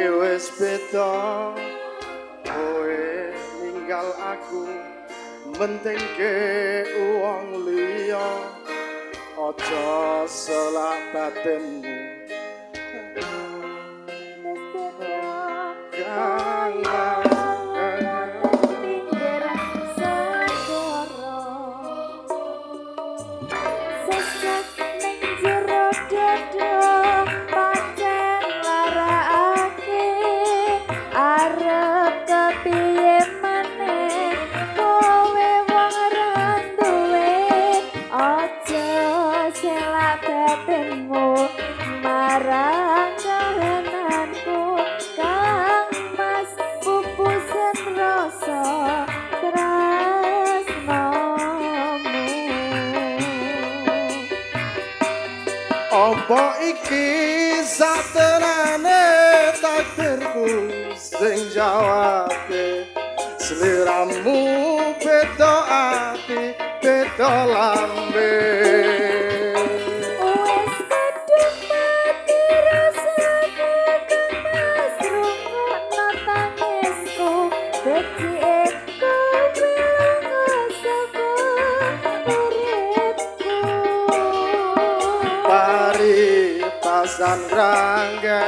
wis beda kowe ninggal aku mentingke wong liya aja selak batinmu apa iki satenane takdirku sing jawabke sliramu beda ati beda lambe wis kadung mati rasaku kemas rungokno tangisku dadi eko bilungo saka uripku pasan rangga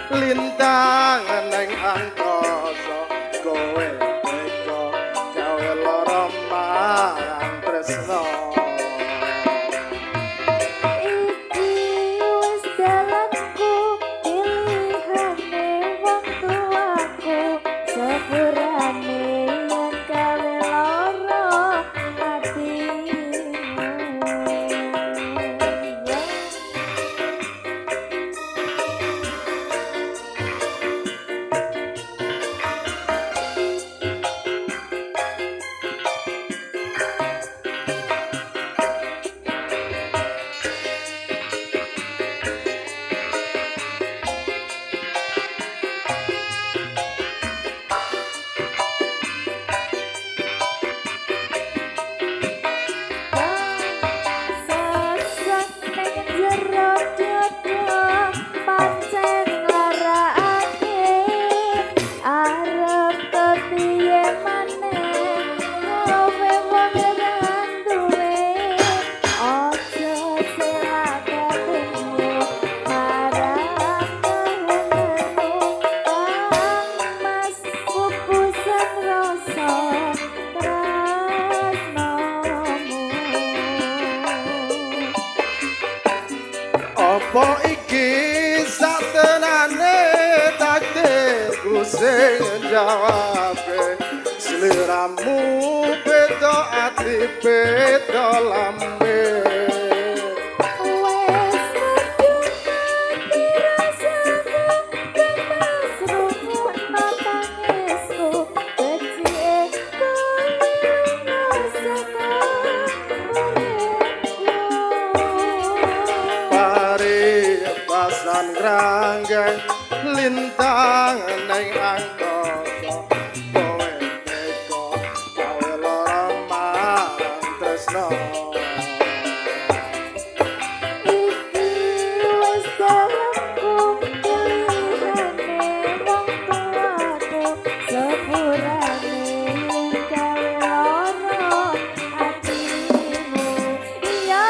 lintang neng angkasa kowe teko gawe lara marang tresno iki wis dalanku pilihane wong tuaku sepurane yen gawe lara atimu apa iki satenane takdirku sing jawabke sliramu beda ati beda lambe pasan ranggang lintang neng angkasa kowe teko gawe lara marang tresno iki wis dalanku pilihane wong tuaku sepurane yen gawe lara atimu iya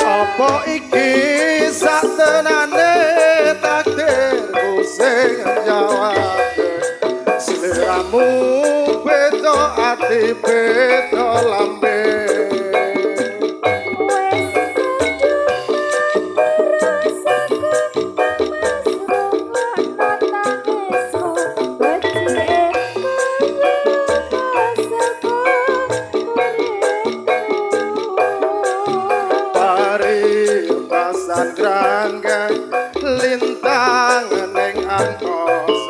apa iki satenane takdir Awakmu beda ati beda lambe Wes pari pasan granggang lintang ning angkasa